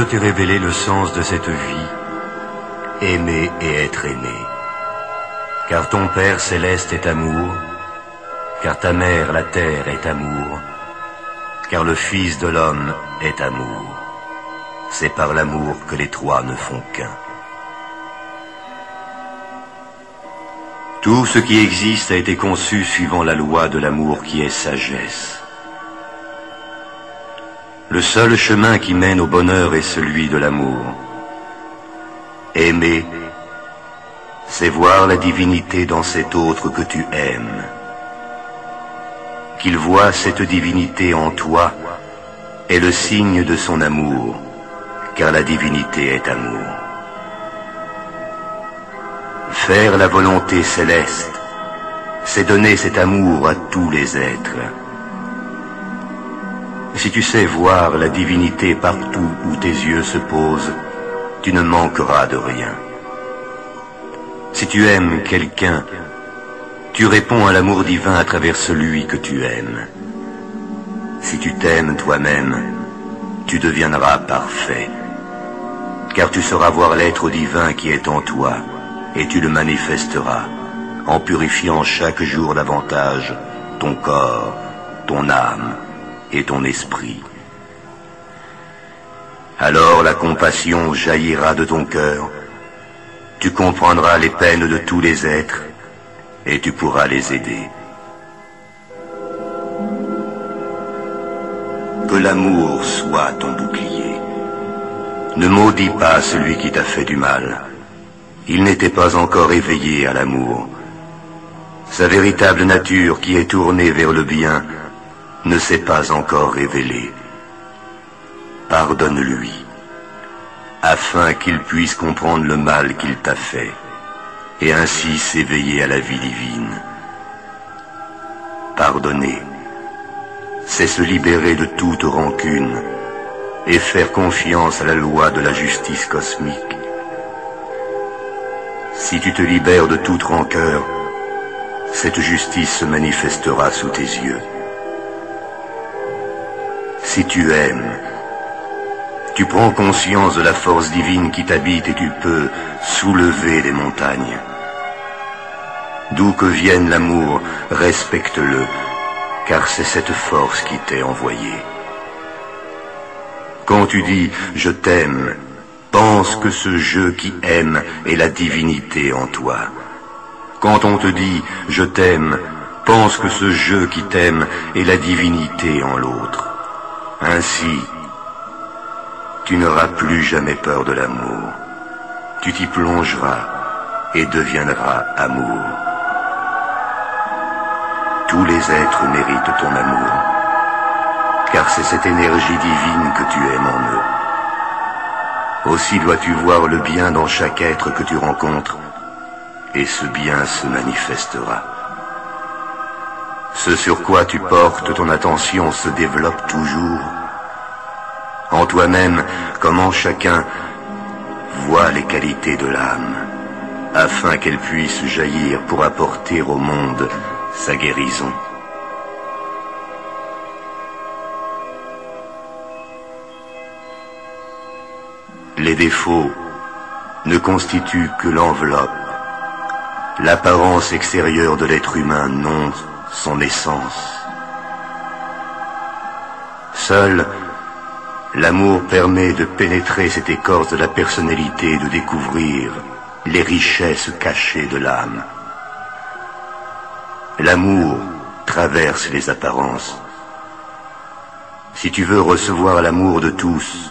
t'ai révélé le sens de cette vie, aimer et être aimé. Car ton Père céleste est amour, car ta mère la terre est amour, car le Fils de l'homme est amour. C'est par l'amour que les trois ne font qu'un. Tout ce qui existe a été conçu suivant la loi de l'amour qui est sagesse. Le seul chemin qui mène au bonheur est celui de l'amour. Aimer, c'est voir la divinité dans cet autre que tu aimes. Qu'il voie cette divinité en toi est le signe de son amour, car la divinité est amour. Faire la volonté céleste, c'est donner cet amour à tous les êtres. Si tu sais voir la divinité partout où tes yeux se posent, tu ne manqueras de rien. Si tu aimes quelqu'un, tu réponds à l'amour divin à travers celui que tu aimes. Si tu t'aimes toi-même, tu deviendras parfait, car tu sauras voir l'être divin qui est en toi, et tu le manifesteras, en purifiant chaque jour davantage ton corps, ton âme et ton esprit. Alors la compassion jaillira de ton cœur, tu comprendras les peines de tous les êtres, et tu pourras les aider. Que l'amour soit ton bouclier. Ne maudis pas celui qui t'a fait du mal. Il n'était pas encore éveillé à l'amour. Sa véritable nature qui est tournée vers le bien ne s'est pas encore révélée. Pardonne-lui, afin qu'il puisse comprendre le mal qu'il t'a fait, et ainsi s'éveiller à la vie divine. Pardonner, c'est se libérer de toute rancune et faire confiance à la loi de la justice cosmique. Si tu te libères de toute rancœur, cette justice se manifestera sous tes yeux. Si tu aimes, tu prends conscience de la force divine qui t'habite et tu peux soulever les montagnes. D'où que vienne l'amour, respecte-le, car c'est cette force qui t'est envoyée. Quand tu dis « je t'aime », pense que ce je qui aime est la divinité en toi. Quand on te dit « je t'aime », pense que ce je qui t'aime est la divinité en l'autre. Ainsi, tu n'auras plus jamais peur de l'amour. Tu t'y plongeras et deviendras amour. Tous les êtres méritent ton amour, car c'est cette énergie divine que tu aimes en eux. Aussi dois-tu voir le bien dans chaque être que tu rencontres, et ce bien se manifestera. Ce sur quoi tu portes ton attention se développe toujours. En toi-même, comme en chacun, vois les qualités de l'âme, afin qu'elle puisse jaillir pour apporter au monde sa guérison. Les défauts ne constituent que l'enveloppe, l'apparence extérieure de l'être humain, non son essence. Seul l'amour permet de pénétrer cette écorce de la personnalité et de découvrir les richesses cachées de l'âme. L'amour traverse les apparences. Si tu veux recevoir l'amour de tous,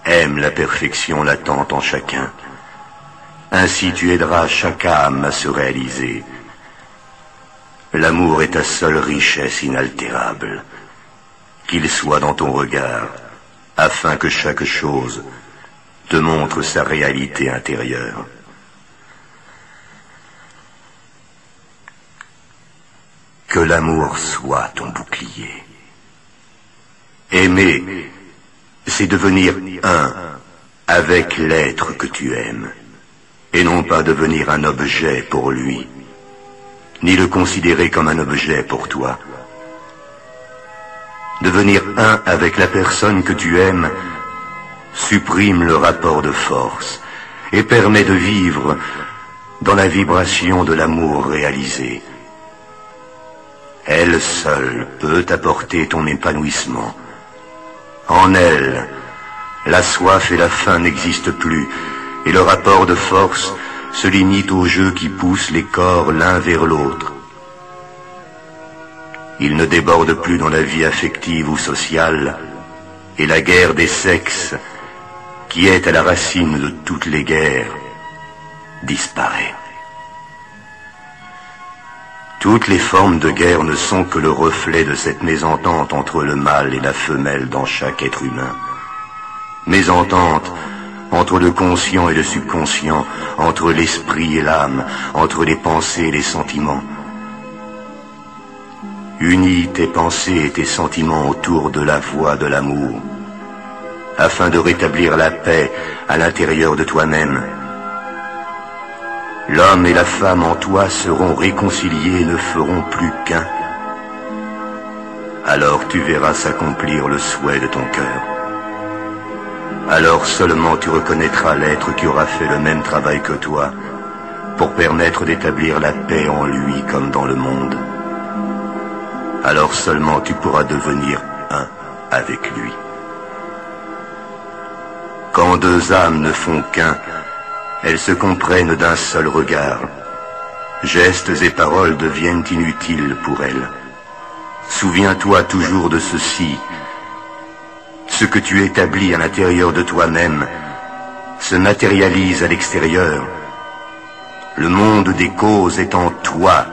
aime la perfection latente en chacun. Ainsi tu aideras chaque âme à se réaliser. L'amour est ta seule richesse inaltérable. Qu'il soit dans ton regard, afin que chaque chose te montre sa réalité intérieure. Que l'amour soit ton bouclier. Aimer, c'est devenir un avec l'être que tu aimes, et non pas devenir un objet pour lui, ni le considérer comme un objet pour toi. Devenir un avec la personne que tu aimes, supprime le rapport de force et permet de vivre dans la vibration de l'amour réalisé. Elle seule peut apporter ton épanouissement. En elle, la soif et la faim n'existent plus, et le rapport de force se limite au jeu qui pousse les corps l'un vers l'autre. Il ne déborde plus dans la vie affective ou sociale, et la guerre des sexes, qui est à la racine de toutes les guerres, disparaît. Toutes les formes de guerre ne sont que le reflet de cette mésentente entre le mâle et la femelle dans chaque être humain. Mésentente entre le conscient et le subconscient, entre l'esprit et l'âme, entre les pensées et les sentiments. Unis tes pensées et tes sentiments autour de la voie de l'amour, afin de rétablir la paix à l'intérieur de toi-même. L'homme et la femme en toi seront réconciliés et ne feront plus qu'un. Alors tu verras s'accomplir le souhait de ton cœur. Alors seulement tu reconnaîtras l'être qui aura fait le même travail que toi pour permettre d'établir la paix en lui comme dans le monde. Alors seulement tu pourras devenir un avec lui. Quand deux âmes ne font qu'un, elles se comprennent d'un seul regard. Gestes et paroles deviennent inutiles pour elles. Souviens-toi toujours de ceci. Ce que tu établis à l'intérieur de toi-même se matérialise à l'extérieur. Le monde des causes est en toi.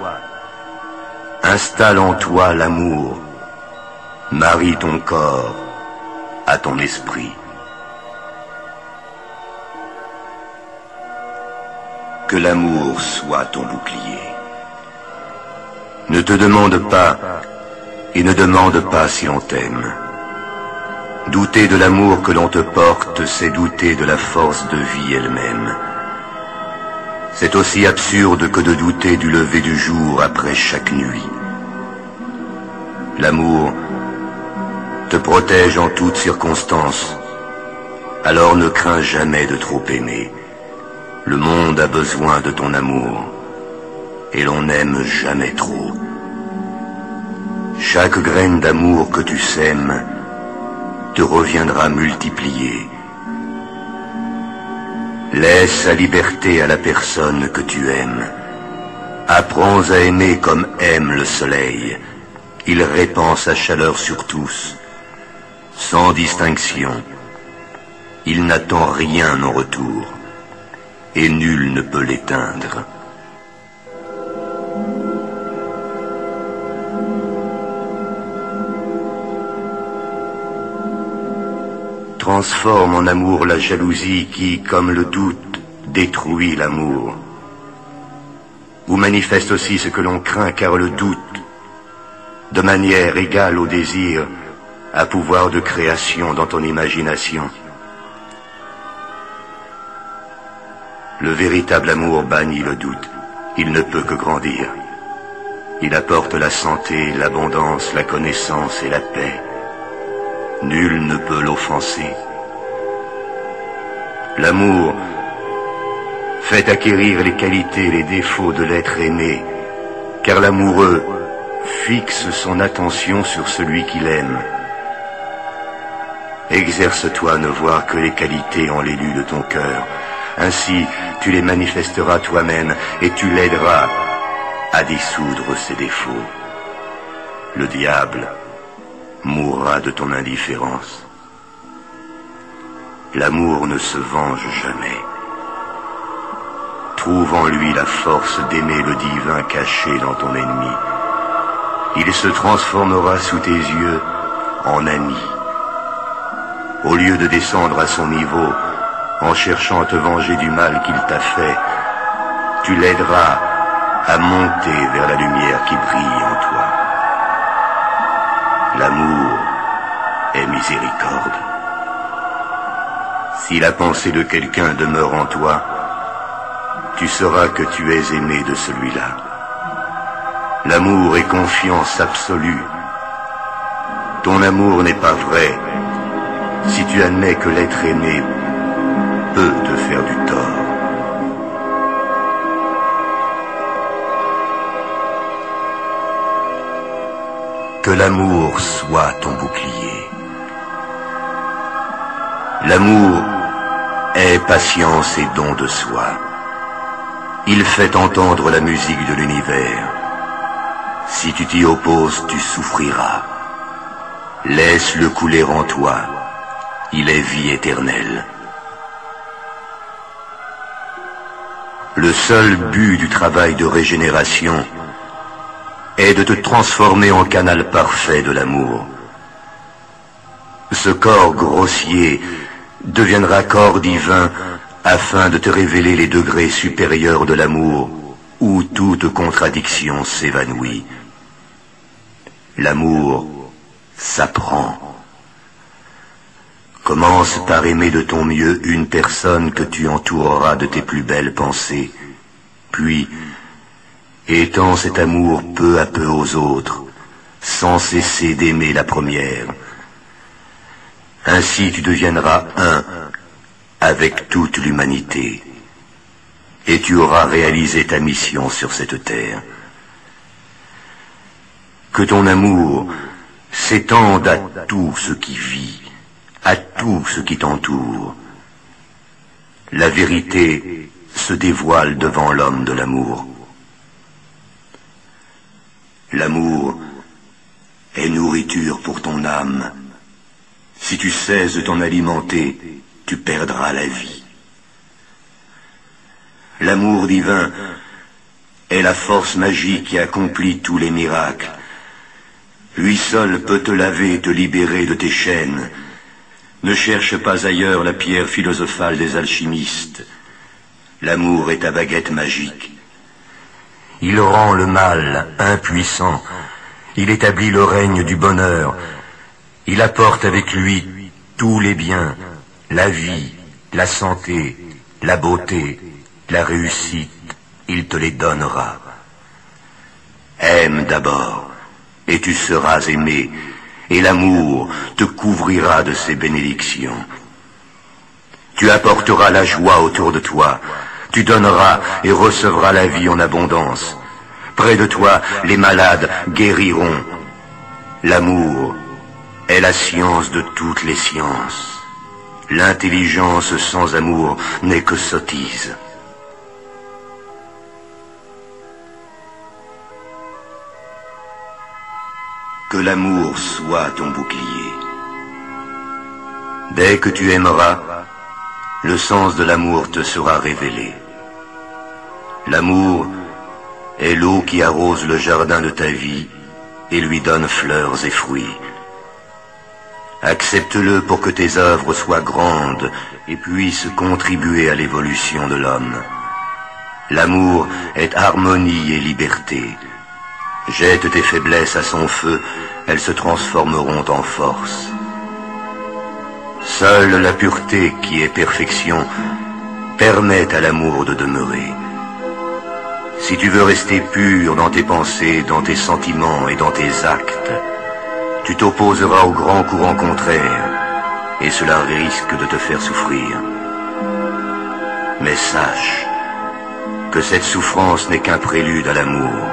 Installe en toi l'amour. Marie ton corps à ton esprit. Que l'amour soit ton bouclier. Ne te demande pas et ne demande pas si l'on t'aime. Douter de l'amour que l'on te porte, c'est douter de la force de vie elle-même. C'est aussi absurde que de douter du lever du jour après chaque nuit. L'amour te protège en toutes circonstances. Alors ne crains jamais de trop aimer. Le monde a besoin de ton amour, et l'on n'aime jamais trop. Chaque graine d'amour que tu sèmes te reviendra multipliée. Laisse la liberté à la personne que tu aimes. Apprends à aimer comme aime le soleil. Il répand sa chaleur sur tous, sans distinction. Il n'attend rien en retour, et nul ne peut l'éteindre. Transforme en amour la jalousie qui, comme le doute, détruit l'amour. Ou manifeste aussi ce que l'on craint, car le doute, de manière égale au désir, a pouvoir de création dans ton imagination. Le véritable amour bannit le doute. Il ne peut que grandir. Il apporte la santé, l'abondance, la connaissance et la paix. Nul ne peut l'offenser. L'amour fait acquérir les qualités et les défauts de l'être aimé, car l'amoureux fixe son attention sur celui qu'il aime. Exerce-toi à ne voir que les qualités en l'élu de ton cœur. Ainsi, tu les manifesteras toi-même et tu l'aideras à dissoudre ses défauts. Le diable mourra de ton indifférence. L'amour ne se venge jamais. Trouve en lui la force d'aimer le divin caché dans ton ennemi. Il se transformera sous tes yeux en ami. Au lieu de descendre à son niveau, en cherchant à te venger du mal qu'il t'a fait, tu l'aideras à monter vers la lumière qui brille en toi. L'amour est miséricorde. Si la pensée de quelqu'un demeure en toi, tu sauras que tu es aimé de celui-là. L'amour est confiance absolue. Ton amour n'est pas vrai si tu admets que l'être aimé peut te faire du tort. Que l'amour soit ton bouclier. L'amour est patience et don de soi. Il fait entendre la musique de l'univers. Si tu t'y opposes, tu souffriras. Laisse-le couler en toi. Il est vie éternelle. Le seul but du travail de régénération est de te transformer en canal parfait de l'amour. Ce corps grossier deviendra corps divin afin de te révéler les degrés supérieurs de l'amour où toute contradiction s'évanouit. L'amour s'apprend. Commence par aimer de ton mieux une personne que tu entoureras de tes plus belles pensées, puis étends cet amour peu à peu aux autres, sans cesser d'aimer la première. Ainsi tu deviendras un avec toute l'humanité, et tu auras réalisé ta mission sur cette terre. Que ton amour s'étende à tout ce qui vit, à tout ce qui t'entoure. La vérité se dévoile devant l'homme de l'amour. L'amour est nourriture pour ton âme. Si tu cesses de t'en alimenter, tu perdras la vie. L'amour divin est la force magique qui accomplit tous les miracles. Lui seul peut te laver et te libérer de tes chaînes. Ne cherche pas ailleurs la pierre philosophale des alchimistes. L'amour est ta baguette magique. Il rend le mal impuissant. Il établit le règne du bonheur. Il apporte avec lui tous les biens, la vie, la santé, la beauté, la réussite. Il te les donnera. Aime d'abord, et tu seras aimé, et l'amour te couvrira de ses bénédictions. Tu apporteras la joie autour de toi. Tu donneras et recevras la vie en abondance. Près de toi, les malades guériront. L'amour est la science de toutes les sciences. L'intelligence sans amour n'est que sottise. Que l'amour soit ton bouclier. Dès que tu aimeras, le sens de l'amour te sera révélé. L'amour est l'eau qui arrose le jardin de ta vie et lui donne fleurs et fruits. Accepte-le pour que tes œuvres soient grandes et puissent contribuer à l'évolution de l'homme. L'amour est harmonie et liberté. Jette tes faiblesses à son feu, elles se transformeront en force. Seule la pureté qui est perfection permet à l'amour de demeurer. Si tu veux rester pur dans tes pensées, dans tes sentiments et dans tes actes, tu t'opposeras au grand courant contraire, et cela risque de te faire souffrir. Mais sache que cette souffrance n'est qu'un prélude à l'amour.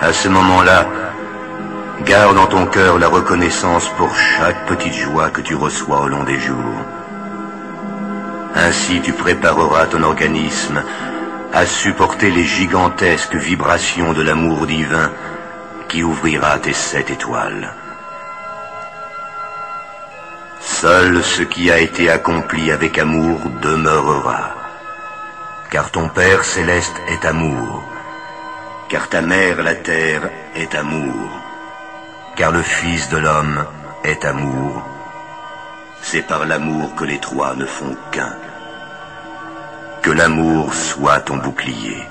À ce moment-là, garde dans ton cœur la reconnaissance pour chaque petite joie que tu reçois au long des jours. Ainsi tu prépareras ton organisme à supporter les gigantesques vibrations de l'amour divin qui ouvrira tes 7 étoiles. Seul ce qui a été accompli avec amour demeurera, car ton Père céleste est amour, car ta mère la terre est amour, car le Fils de l'homme est amour. C'est par l'amour que les trois ne font qu'un. Que l'amour soit ton bouclier.